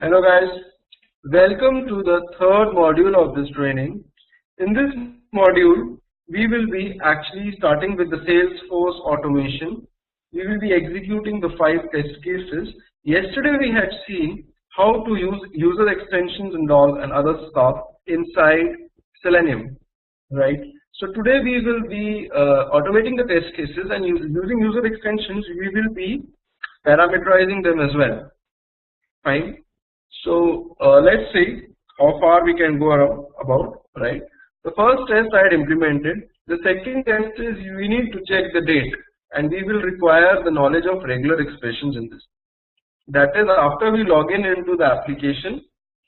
Hello guys, welcome to the third module of this training. In this module, we will be actually starting with the Salesforce automation. We will be executing the 5 test cases. Yesterday we had seen how to use user extensions and all and other stuff inside Selenium, right? So today we will be automating the test cases and using user extensions. We will be parameterizing them as well. Fine. So let's see how far we can go about, right? The first test I had implemented. The second test is we need to check the date, and we will require the knowledge of regular expressions in this. That is, after we log in into the application,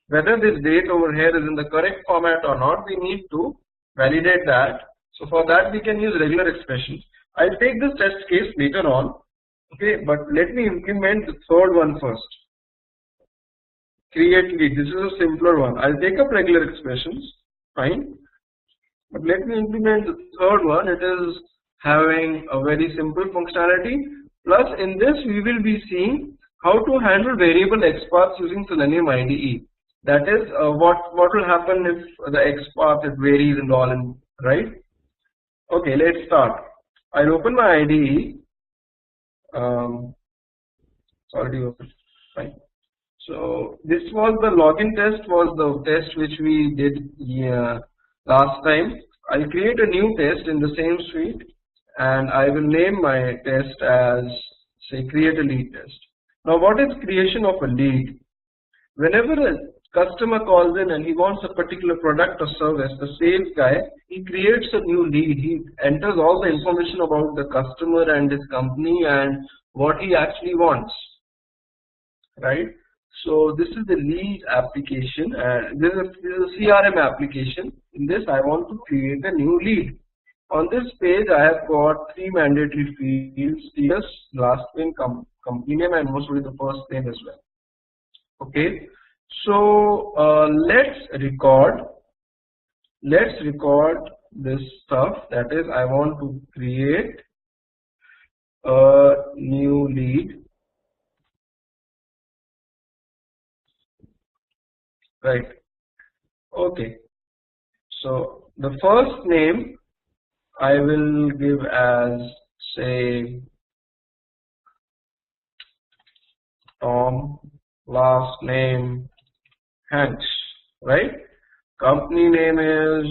whether this date over here is in the correct format or not, we need to validate that. So for that we can use regular expressions. I'll take this test case later on, okay, but let me implement the third one first. Create lead. This is a simpler one. I'll take up regular expressions, fine. But let me implement the third one. It is having a very simple functionality. Plus, in this, we will be seeing how to handle variable XPaths using Selenium IDE. That is, what will happen if the XPath it varies and all, and right? Okay, let's start. I'll open my IDE. It's already open. Fine. So this was the login test, was the test which we did last time. I'll create a new test in the same suite, and I will name my test as, say, create a lead test. Now what is creation of a lead? Whenever a customer calls in and he wants a particular product or service, the sales guy, he creates a new lead. He enters all the information about the customer and his company and what he actually wants, right? So this is the lead application, and this is a CRM application. In this, I want to create a new lead. On this page, I have got 3 mandatory fields: TS, last name, company name, and most probably the first name as well. Okay. So let's record this stuff. That is, I want to create a new lead. Right. Okay. So the first name I will give as, say, Tom, last name Hanks, right? Company name is,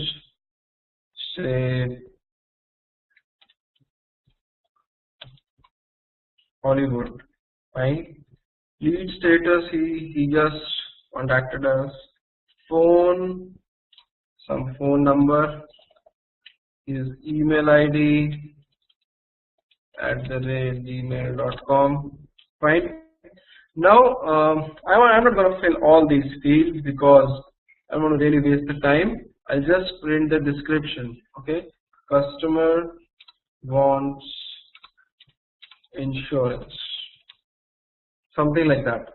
say, Hollywood. Fine. Lead status, he just contacted us. Phone, some phone number, his email ID @gmail.com. Fine. Now I'm not going to fill all these fields because I don't want to really waste the time. I'll just print the description. Okay, customer wants insurance, something like that.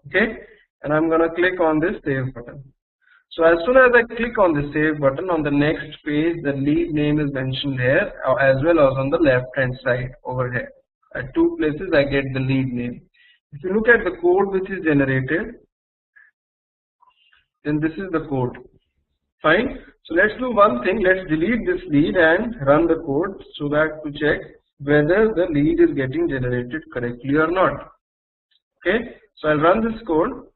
Okay. And I'm going to click on this save button. So as soon as I click on the save button, on the next page the lead name is mentioned here as well as on the left hand side over here. At 2 places I get the lead name. If you look at the code which is generated, then this is the code. Fine. So let's do one thing. Let's delete this lead and run the code so that to check whether the lead is getting generated correctly or not. Okay. So I'll run this code.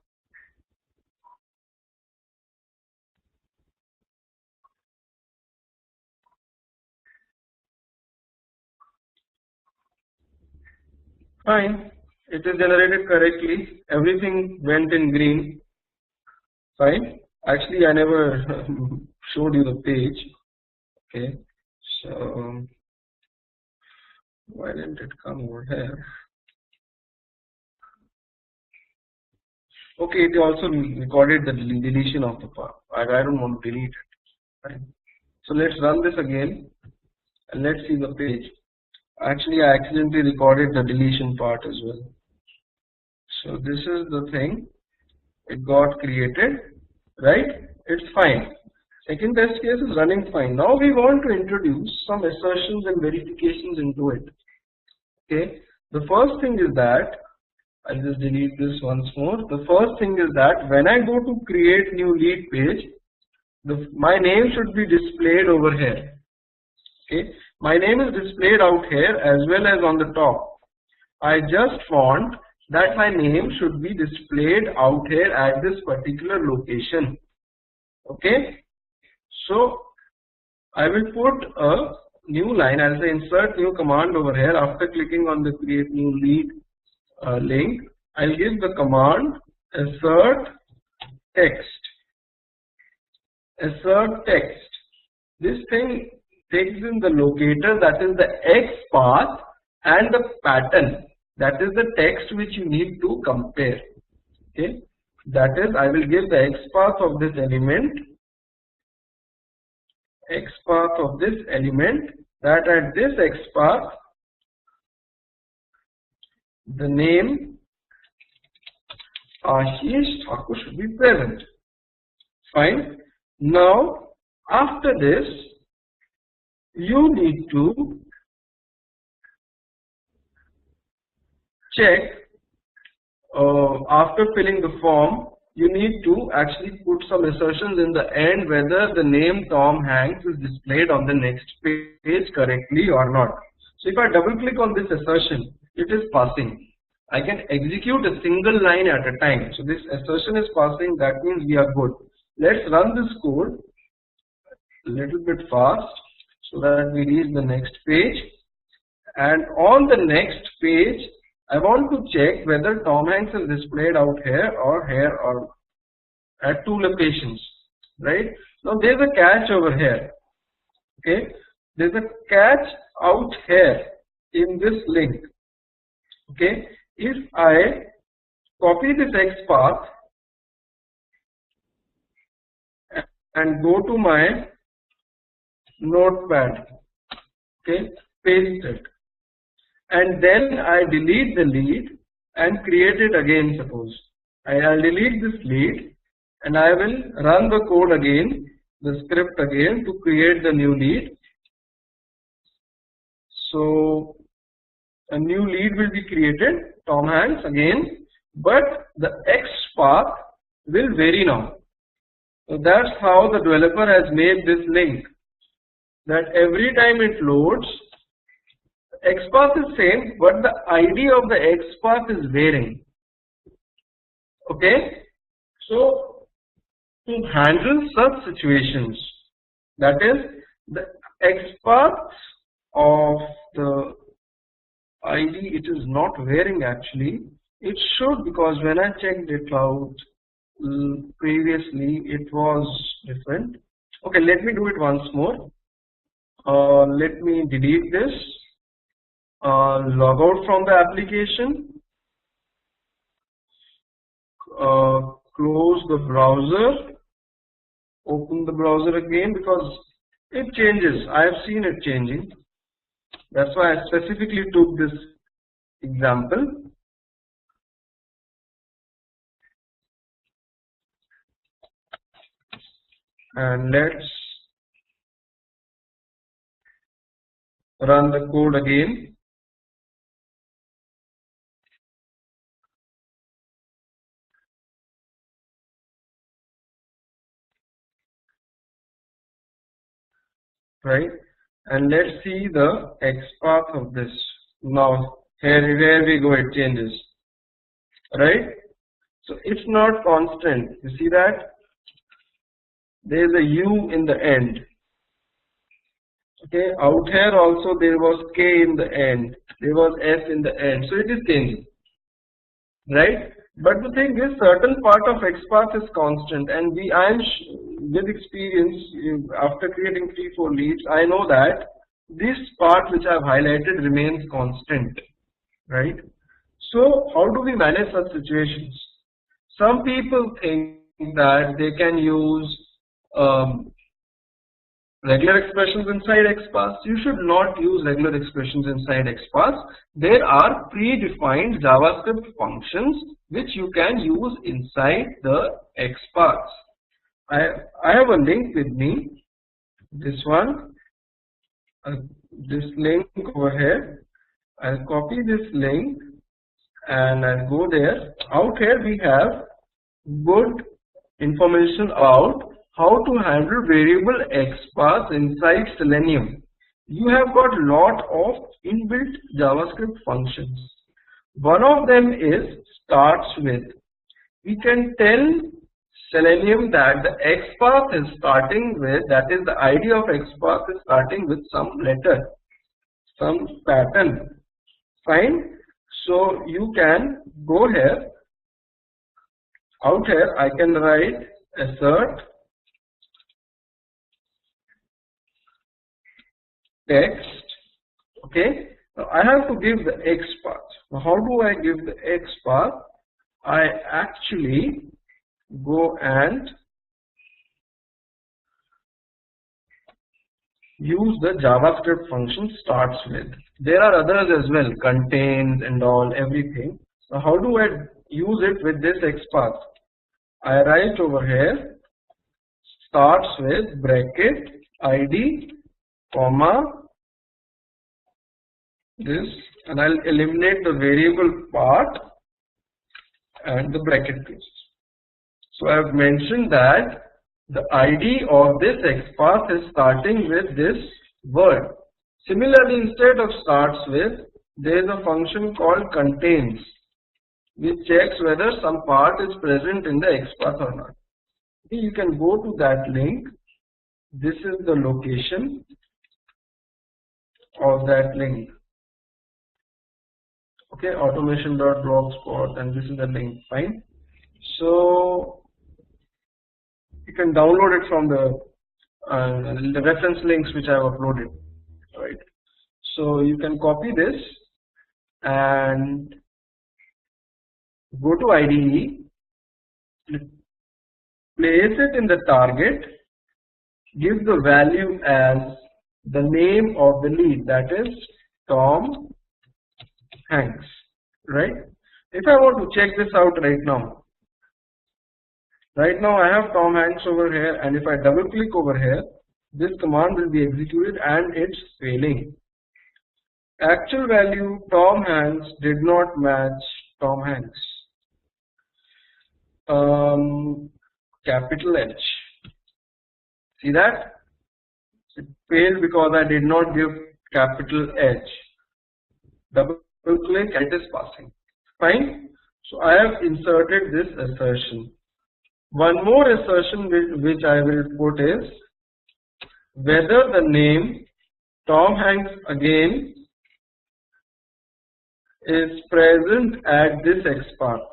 Fine, it is generated correctly. Everything went in green. Fine. Actually, I never showed you the page. Okay, so why didn't it come over here? Okay, it also recorded the deletion of the part. I don't want to delete it. Fine. So let's run this again and let's see the page. Actually, I accidentally recorded the deletion part as well. So this is the thing. It got created, right? It's fine. Second test case is running fine. Now we want to introduce some assertions and verifications into it. Okay. The first thing is that I'll just delete this once more. The first thing is that when I go to create new lead page, my name should be displayed over here. Okay, my name is displayed out here as well as on the top. I just want that my name should be displayed out here at this particular location. Okay, so I will put a new line. I'll say insert new command over here. After clicking on the create new lead link, I'll give the command assert text. Assert text. This thing takes in the locator, that is the X path, and the pattern, that is the text which you need to compare. Okay, that is, I will give the X path of this element. X path of this element, that at this X path the name Ashish Thakur should be present. Fine. Now after this you need to check after filling the form, you need to actually put some assertions in the end whether the name Tom Hanks is displayed on the next page correctly or not. So if I double click on this assertion, it is passing. I can execute a single line at a time. So this assertion is passing, that means we are good. Let's run this code a little bit fast so that we reach the next page. And on the next page, I want to check whether Tom Hanks is displayed out here or at two locations, right? Now there's a catch over here. Okay, there's a catch out here in this link. Okay, if I copy this X path and go to my notepad, okay, paste it, and then I delete the lead and create it again. Suppose I'll delete this lead and I will run the code again, the script again, to create the new lead. So a new lead will be created, Tom Hanks again, but the X path will vary now. So that's how the developer has made this link, that every time it loads, X path is same, but the ID of the X path is varying. Okay, so to handle such situations, that is, the X paths of the ID, it is not varying actually. It should, because when I checked it out previously, it was different. Okay, let me do it once more. Let me delete this. Log out from the application, close the browser, open the browser again, because it changes. I have seen it changing. That's why I specifically took this example. And let's run the code again. Right, and let's see the X path of this. Now here where we go, it changes, right? So it's not constant. You see that there is a U in the end. Okay, out here also there was K in the end, there was S in the end, so it is changing, right? But the thing is, certain part of X path is constant, and with experience, after creating 3-4 leads, I know that this part which I have highlighted remains constant, right? So how do we manage such situations? Some people think that they can use regular expressions inside XPath. You should not use regular expressions inside XPath. There are predefined JavaScript functions which you can use inside the XPath. I have a link with me, this one, this link over here. I'll copy this link and I'll go there. Out here we have good information about how to handle variable XPath inside Selenium. You have got lot of inbuilt JavaScript functions. One of them is starts with. We can tell Selenium that the XPath is starting with, that is the ID of XPath is starting with some letter, some pattern. Fine. So you can go here. Out here I can write assert text. Okay. Now I have to give the XPath. Now how do I give the XPath? I actually go and use the JavaScript function starts with. There are others as well, contains and all, everything. So how do I use it with this XPath? I write over here starts with bracket ID comma this, and I'll eliminate the variable part and the bracket close. So I have mentioned that the ID of this XPath is starting with this word. Similarly, instead of starts with, there is a function called contains, which checks whether some part is present in the XPath or not. Okay, you can go to that link. This is the location of that link. Okay, automation.blogspot, and this is the link. Fine. So you can download it from the reference links which I have uploaded. Right. So you can copy this and go to IDE, place it in the target, give the value as the name of the lead, that is Tom Hanks. Right. If I want to check this out right now I have Tom Hanks over here, and if I double click over here, this command will be executed and it's failing. Actual value Tom Hanks did not match Tom Hanks. Capital H. See that? It failed because I did not give capital H. Double click and it is passing. Fine. So I have inserted this assertion. One more assertion which I will put is whether the name Tom Hanks again is present at this XPath.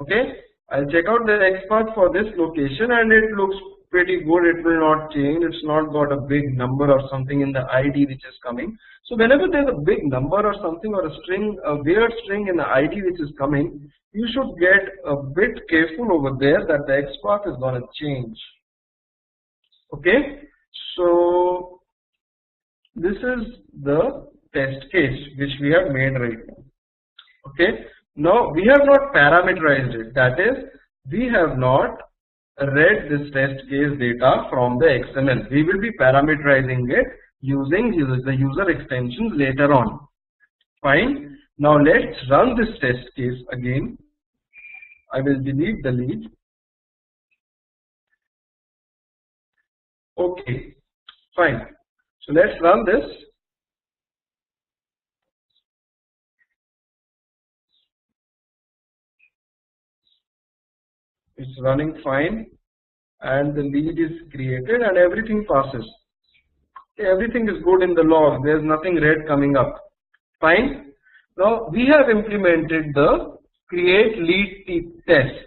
Okay, I'll check out the XPath for this location and it looks pretty good. It will not change. It's not got a big number or something in the ID which is coming. So whenever there's a big number or something, or a string, a weird string in the ID which is coming, you should get a bit careful over there that the XPath is going to change. Okay, so this is the test case which we have made right now. Okay, now we have not parameterized it, that is, we have not read this test case data from the XML. We will be parameterizing it using the user extensions later on. Fine. Now let's run this test case again. I will delete the lead. Okay, fine. So let's run this. It's running fine and the lead is created and everything passes. Everything is good in the log. There's nothing red coming up. Fine. Now we have implemented the create lead test.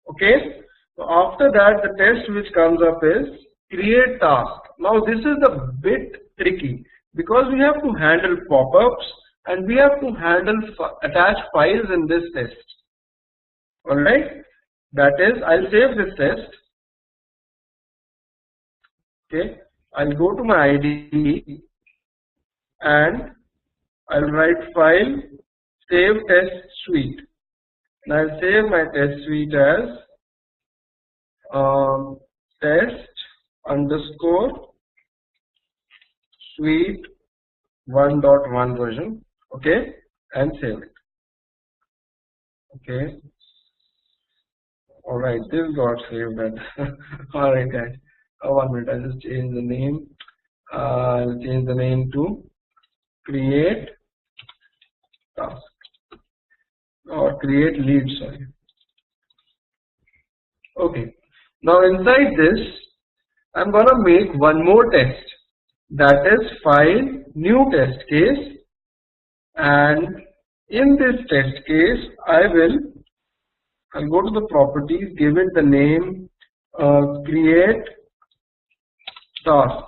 Okay. So after that, the test which comes up is create task. Now this is a bit tricky because we have to handle pop-ups and we have to handle attach files in this test. Alright. That is, I'll save this test. Okay, I'll go to my IDE and I'll write file save test suite. And I'll save my test suite as test underscore suite 1.1 version. Okay, and save it. Okay. Alright, this got saved. Alright guys. 1 minute, I'll just change the name. I'll change the name to create task or create lead, sorry. Okay. Now inside this, I'm gonna make one more test. That is file new test case, and in this test case I'll go to the properties, give it the name create task.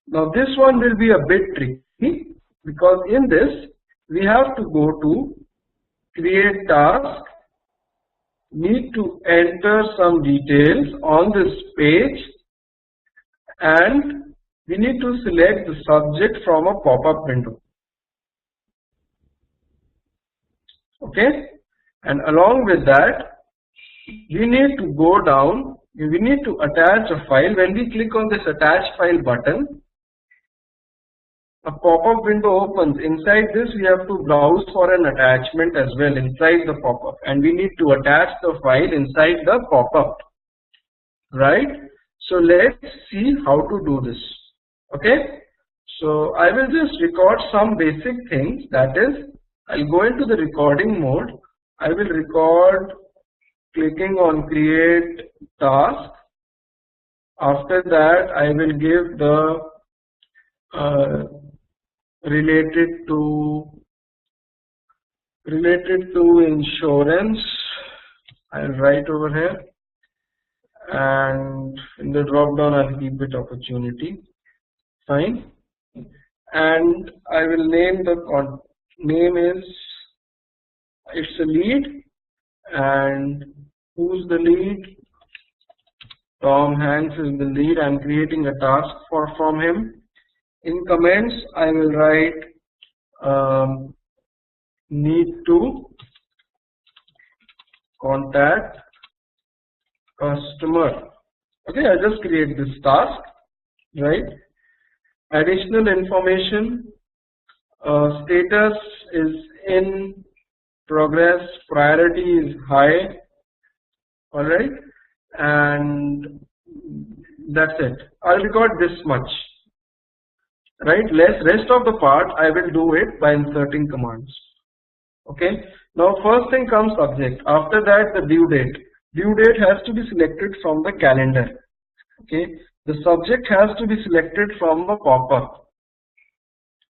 Now this one will be a bit tricky because in this we have to go to create task, need to enter some details on this page, and we need to select the subject from a pop-up window. Okay, and along with that we need to go down, we need to attach a file. When we click on this attach file button, a pop-up window opens. Inside this we have to browse for an attachment as well inside the pop-up, and we need to attach the file inside the pop-up, right? So let's see how to do this. Okay, so I will just record some basic things. That is, I'll go into the recording mode. I will record clicking on create task. After that I will give the related to insurance. I'll write over here, and in the drop down I'll keep it opportunity. Fine, and I will name the name is, it's a lead, and who's the lead? Tom Hanks is the lead. I'm creating a task from him. In comments I will write need to contact customer. Okay, I just create this task, right? Additional information, status is in progress, priority is high. Alright, and that's it. I'll record this much, right? Rest of the part I will do it by inserting commands. Okay, now first thing comes subject. After that the due date. Due date has to be selected from the calendar. Okay, the subject has to be selected from the pop-up,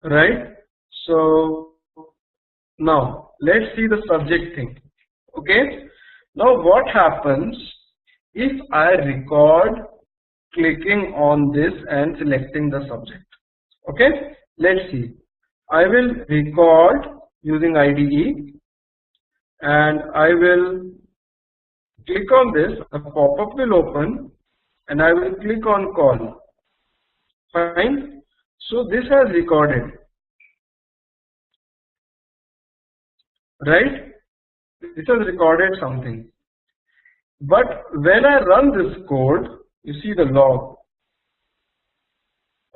right? So now let's see the subject thing. Okay, now what happens if I record clicking on this and selecting the subject? Okay, let's see. I will record using IDE, and I will click on this, a pop-up will open, and I will click on call. Fine. So this has recorded, right? This has recorded something. But when I run this code, you see the log.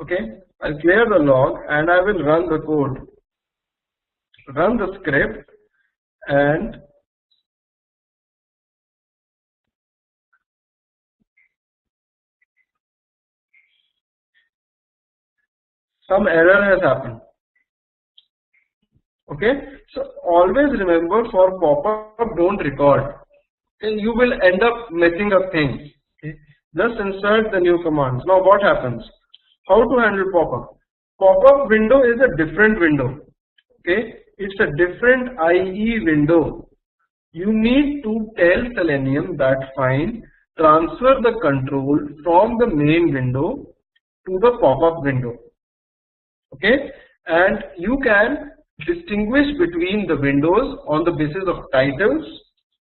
Okay, I'll clear the log and I will run the code, run the script, and some error has happened. Okay, so always remember, for pop-up don't record, and you will end up messing up things. Okay? Just insert the new commands. Now what happens? How to handle pop-up? Pop-up window is a different window. Okay, it's a different IE window. You need to tell Selenium that fine, transfer the control from the main window to the pop-up window. Okay, and you can distinguish between the windows on the basis of titles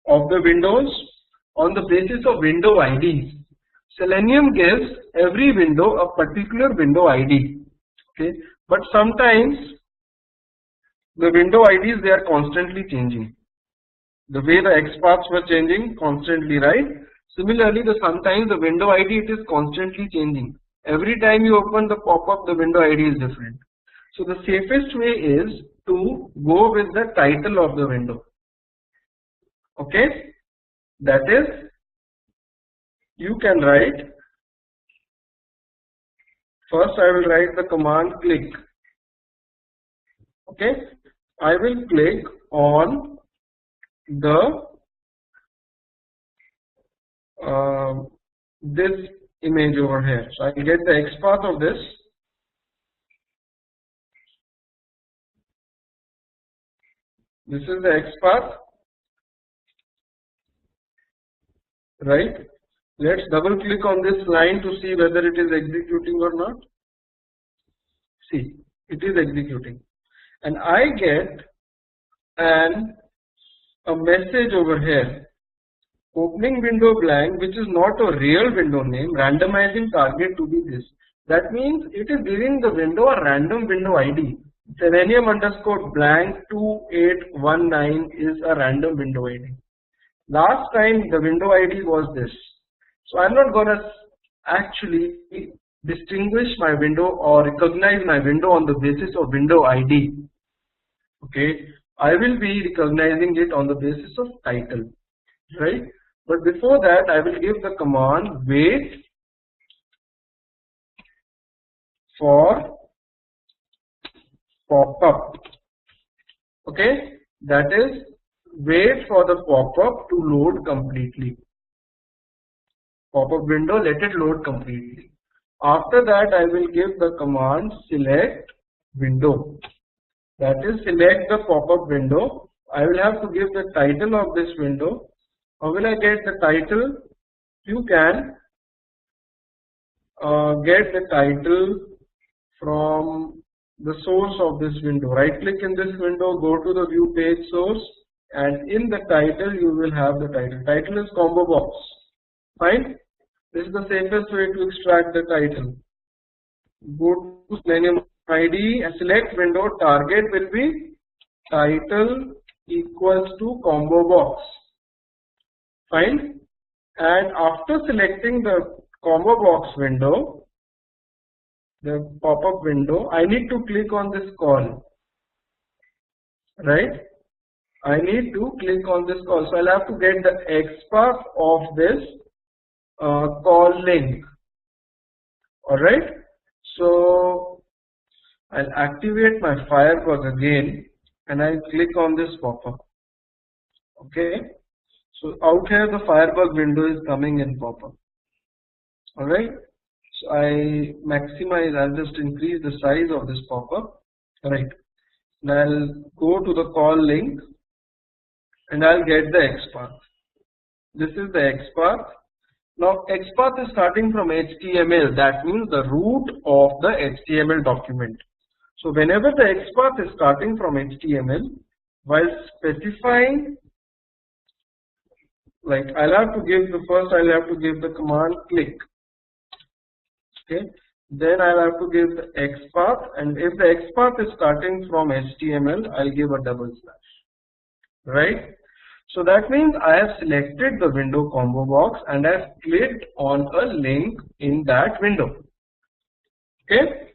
of the windows, on the basis of window IDs. Selenium gives every window a particular window ID. Okay, but sometimes the window IDs, they are constantly changing. The way the XPaths were changing constantly, right? Similarly, sometimes the window ID, it is constantly changing. Every time you open the pop-up, the window ID is different. So the safest way is to go with the title of the window. Okay, that is, you can write, first I will write the command click. Okay, I will click on the this image over here. So I get the XPath of this. This is the XPath, right? Let's double click on this line to see whether it is executing or not. See, it is executing, and I get a message over here. Opening window blank, which is not a real window name, randomizing target to be this. That means it is giving the window a random window ID. Selenium underscore blank 2819 is a random window ID. Last time the window ID was this. So I'm not gonna actually distinguish my window or recognize my window on the basis of window ID. Okay, I will be recognizing it on the basis of title, right? But before that, I will give the command wait for pop-up. Okay, that is, wait for the pop-up to load completely. Pop-up window, let it load completely. After that, I will give the command select window. That is, select the pop-up window. I will have to give the title of this window. How will I get the title? You can get the title from the source of this window. Right click in this window, go to the view page source, and in the title you will have the title. Title is combo box. Fine. This is the safest way to extract the title. Go to Selenium ID and select window. Target will be title equals to combo box. Fine. And after selecting the combo box window, the pop-up window, I need to click on this call. Right? I need to click on this call. So I'll have to get the XPath of this call link. Alright. So I'll activate my Firebug again and I'll click on this pop-up. Okay. So out here the Firebug window is coming in pop-up. Alright. So I maximize, I'll just increase the size of this pop-up. Right. And I'll go to the call link and I'll get the XPath. This is the XPath. Now XPath is starting from HTML. That means the root of the HTML document. So whenever the XPath is starting from HTML, while specifying, like I'll have to give the command click. Okay. Then I'll have to give the XPath, and if the XPath is starting from HTML, I'll give a double slash. Right. So that means I have selected the window combo box and I've clicked on a link in that window. Okay.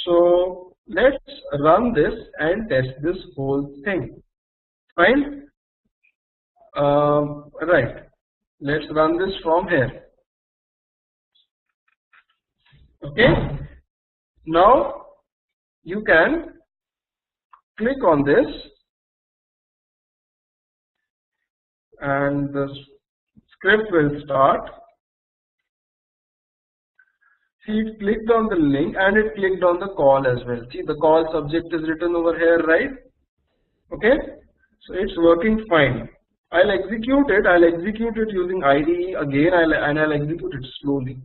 So let's run this and test this whole thing. Fine. Right. Let's run this from here. Okay. Now you can click on this and the script will start. See, it clicked on the link and it clicked on the call as well. See, the call subject is written over here, right? Okay. So it's working fine. I'll execute it using IDE again, and I'll execute it slowly,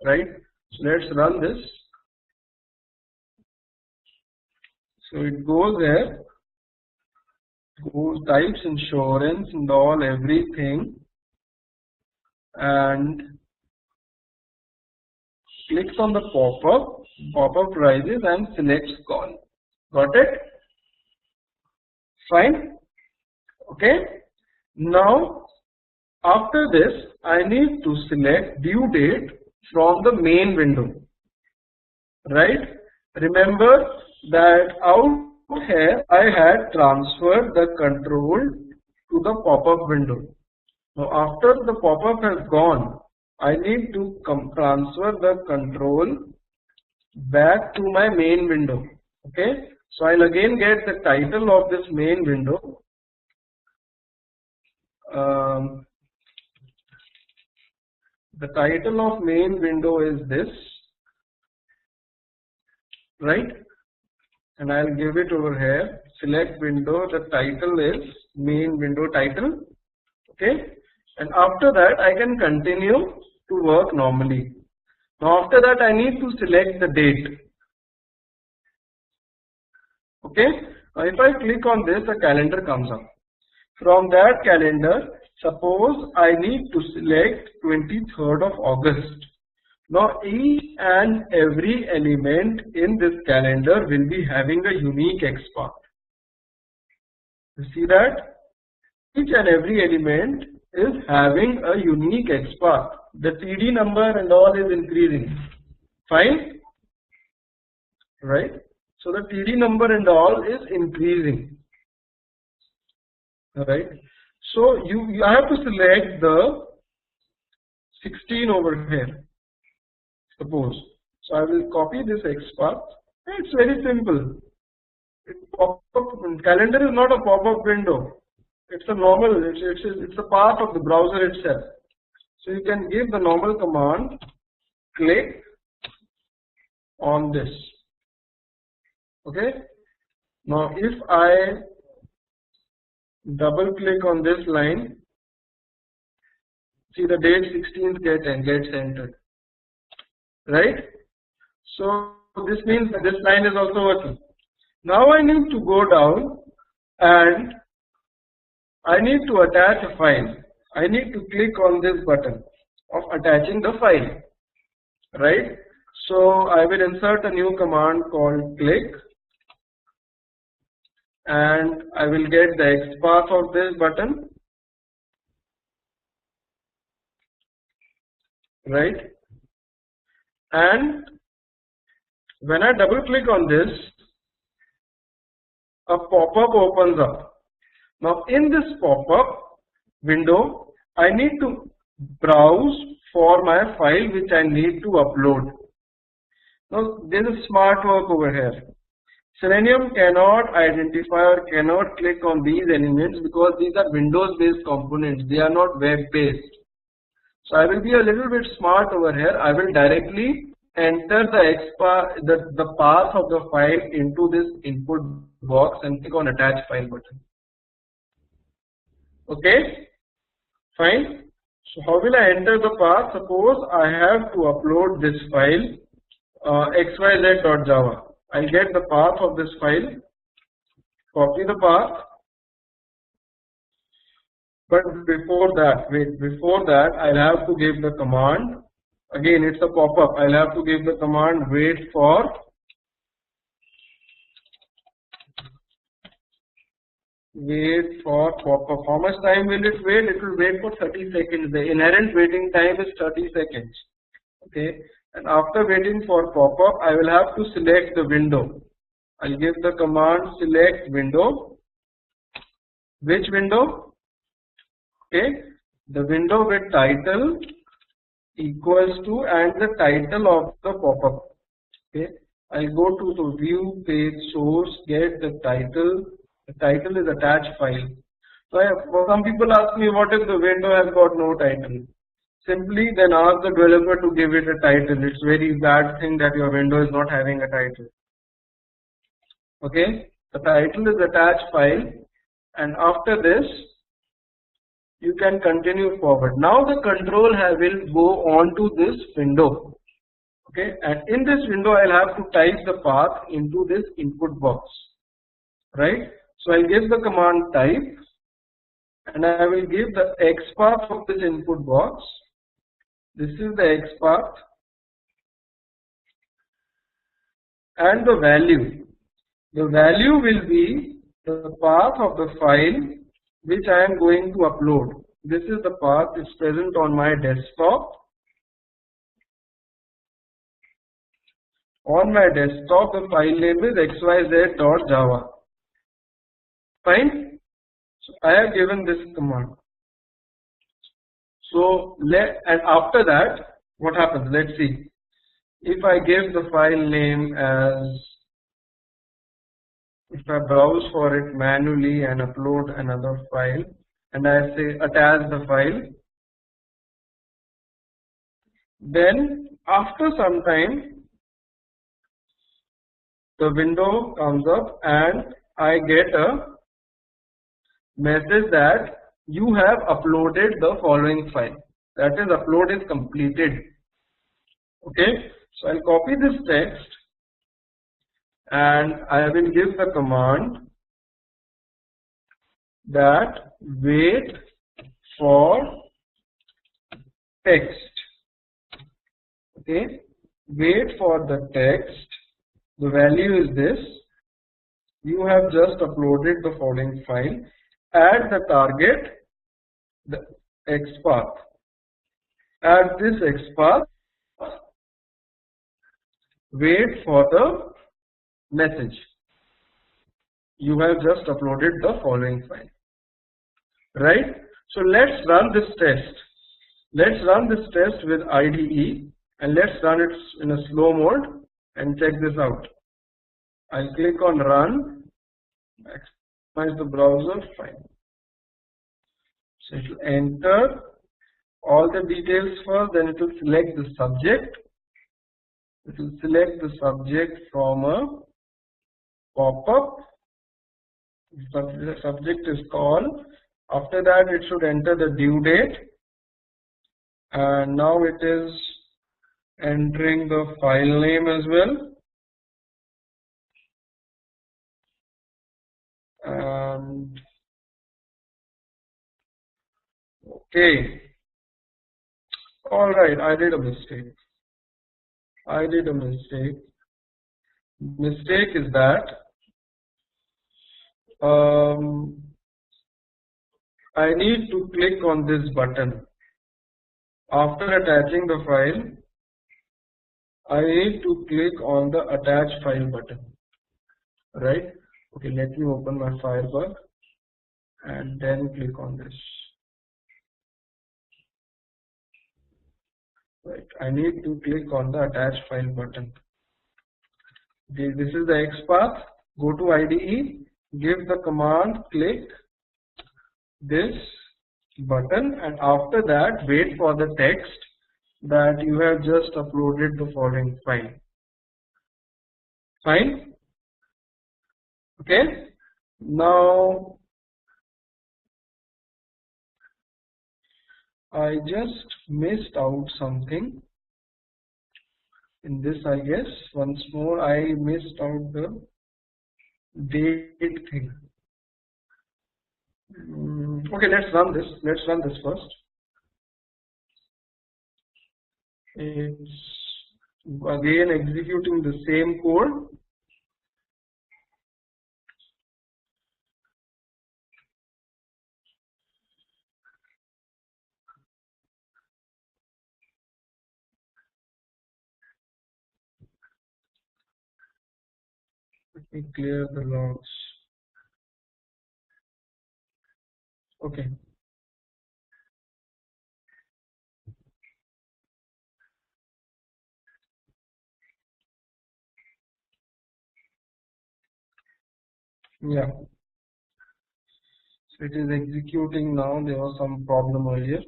right? So let's run this. So it goes there, goes types insurance and all everything, and clicks on the pop-up, pop-up rises and selects call. Got it? Fine. Okay. Now after this I need to select due date from the main window, right? Remember that out here I had transferred the control to the pop-up window. Now after the pop-up has gone, I need to transfer the control back to my main window. Okay, so I'll again get the title of this main window. The title of main window is this, right? And I'll give it over here. Select window. The title is main window title. Okay, and after that I can continue to work normally. Now after that I need to select the date. Okay, now if I click on this, a calendar comes up. From that calendar, suppose I need to select 23rd of August. Now each and every element in this calendar will be having a unique XPath. You see that? Each and every element is having a unique XPath. The TD number and all is increasing. Fine? Right? So the TD number and all is increasing. Alright. So you have to select the 16 over here. Suppose. So I will copy this XPath. It's very simple. Calendar is not a pop-up window. It's a normal, it's a part of the browser itself. So you can give the normal command, click on this. Okay. Now if I double click on this line, see the date 16th gets entered. Right? So this means that this line is also working. Now I need to go down and I need to attach a file. I need to click on this button of attaching the file. Right? So I will insert a new command called click, and I will get the XPath of this button. Right? And when I double click on this, a pop-up opens up. Now in this pop-up window, I need to browse for my file which I need to upload. Now there is smart work over here. Selenium cannot identify or cannot click on these elements because these are Windows based components, they are not web based. So I will be a little bit smart over here. I will directly enter the path of the file into this input box and click on attach file button. Okay, fine. So how will I enter the path? Suppose I have to upload this file xyz.java. I'll get the path of this file, copy the path. But before that, I'll have to give the command. Again, it's a pop-up. I'll have to give the command wait for pop-up. How much time will it wait? It will wait for 30 seconds. The inherent waiting time is 30 seconds. Okay. And after waiting for pop-up, I will have to select the window. I'll give the command select window. Which window? Okay. The window with title equals to and the title of the pop-up. Okay. I'll go to the view page source, get the title. The title is attached file. So some people ask me, what if the window has got no title? Simply then ask the developer to give it a title. It's very bad thing that your window is not having a title. Okay, the title is attached file, and after this you can continue forward. Now the control will go on to this window. Okay, and in this window I'll have to type the path into this input box. Right? So I'll give the command type, and I will give the XPath of this input box. This is the XPath and the value. The value will be the path of the file which I am going to upload. This is the path, it's present on my desktop. On my desktop, the file name is xyz.java. Fine. So I have given this command. So and after that, what happens? Let's see. If I give the file name as, if I browse for it manually and upload another file, and I say attach the file, then after some time the window comes up and I get a message that you have uploaded the following file. That is, upload is completed. Okay, so I'll copy this text and I will give the command that wait for text. Okay, wait for the text. The value is this. You have just uploaded the following file. Add the target, the XPath. Add this XPath. Wait for the message. You have just uploaded the following file. Right? So let's run this test. Let's run this test with IDE and let's run it in a slow mode and check this out. I'll click on run, maximize the browser, fine. So it will enter all the details first, then it will select the subject. It will select the subject from a pop-up. The subject is call. After that, it should enter the due date. And now it is entering the file name as well. And okay. Alright, I did a mistake. Mistake is that I need to click on this button. After attaching the file, I need to click on the attach file button. Right? Okay, let me open my Firebug and then click on this. Right, I need to click on the attach file button. Okay, this is the XPath. Go to IDE, give the command, click this button, and after that, wait for the text that you have just uploaded the following file. Fine? Okay. Now, I just missed out something in this, I guess. Once more, I missed out the date thing. Okay, let's run this. Let's run this first. It's again executing the same code. Let me clear the logs. Okay. Yeah. So it is executing now. There was some problem earlier.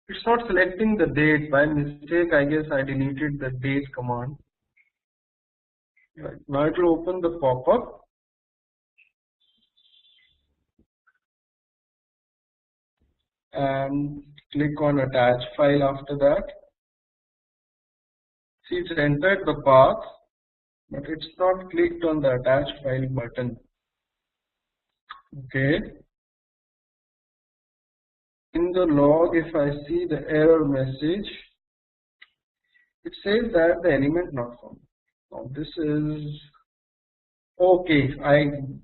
It's not selecting the date. By mistake, I guess I deleted the date command. Right. Now it will open the pop-up. And click on attach file after that. See, it's entered the path, but it's not clicked on the attach file button. Okay. In the log, if I see the error message, it says that the element not found. Now this is okay.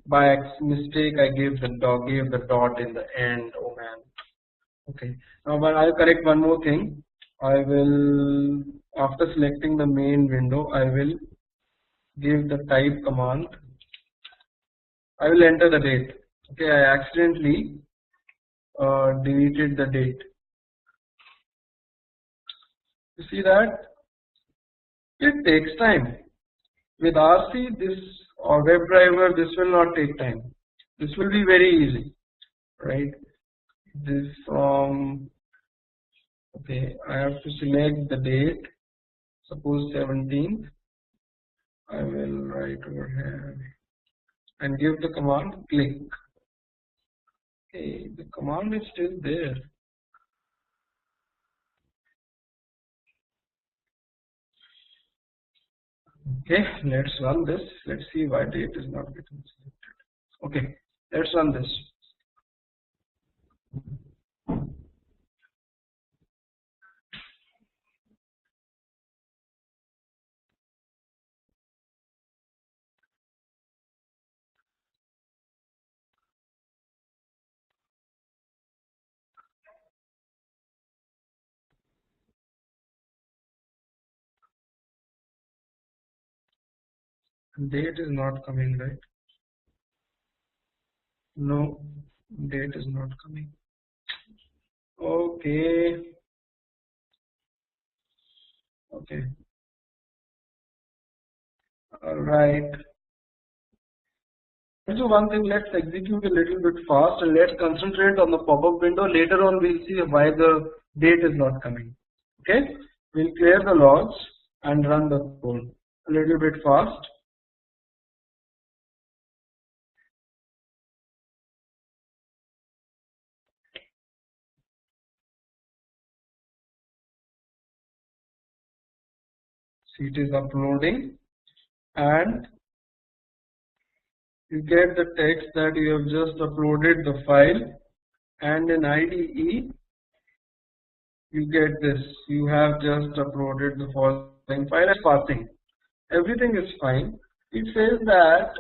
By mistake I gave the dot in the end. Oh man. Okay. Now, but I'll correct one more thing. I will, after selecting the main window, I will give the type command I will enter the date. Okay, I accidentally deleted the date. You see that? It takes time. With RC, this or WebDriver, this will not take time. This will be very easy, right? This from, okay, I have to select the date, suppose 17th. I will write over here and give the command click. Okay, the command is still there. Okay, let's run this. Let's see why date is not getting selected. Okay, let's run this. Date is not coming, right? No, date is not coming. Okay. Okay. All right. Let's do one thing. Let's execute a little bit fast and let's concentrate on the pop-up window. Later on, we'll see why the date is not coming. Okay. We'll clear the logs and run the code a little bit fast. See, it is uploading, and you get the text that you have just uploaded the file, and in IDE you get this. You have just uploaded the following file as passing. Everything is fine. It says that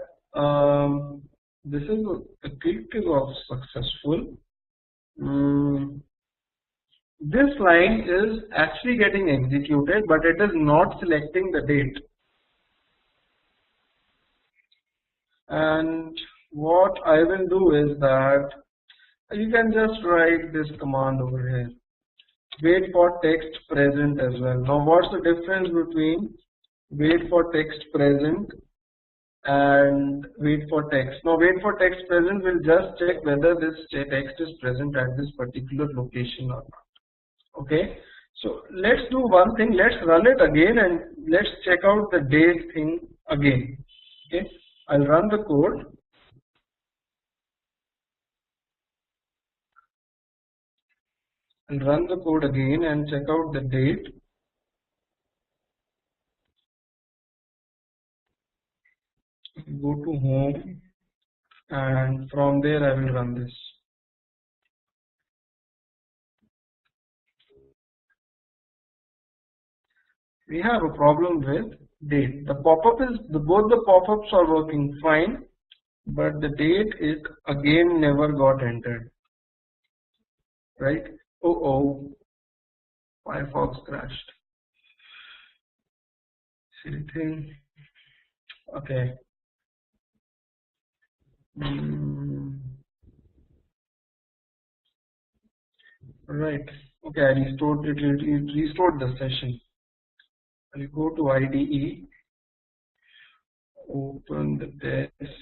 this is the click is of successful. This line is actually getting executed, but it is not selecting the date. And what I will do is that you can just write this command over here. Wait for text present as well. Now, what's the difference between wait for text present and wait for text? Now, wait for text present will just check whether this text is present at this particular location or not. Okay, so let's do one thing. Let's run it again and let's check out the date thing again. Okay, I'll run the code. I'll run the code again and check out the date. Go to home, and from there I will run this. We have a problem with date. The pop-up is both the pop-ups are working fine, but the date is again never got entered. Right? Oh, Firefox crashed. Silly thing. Okay. Right. Okay, I restored it. It restored the session. I'll go to IDE, open the test.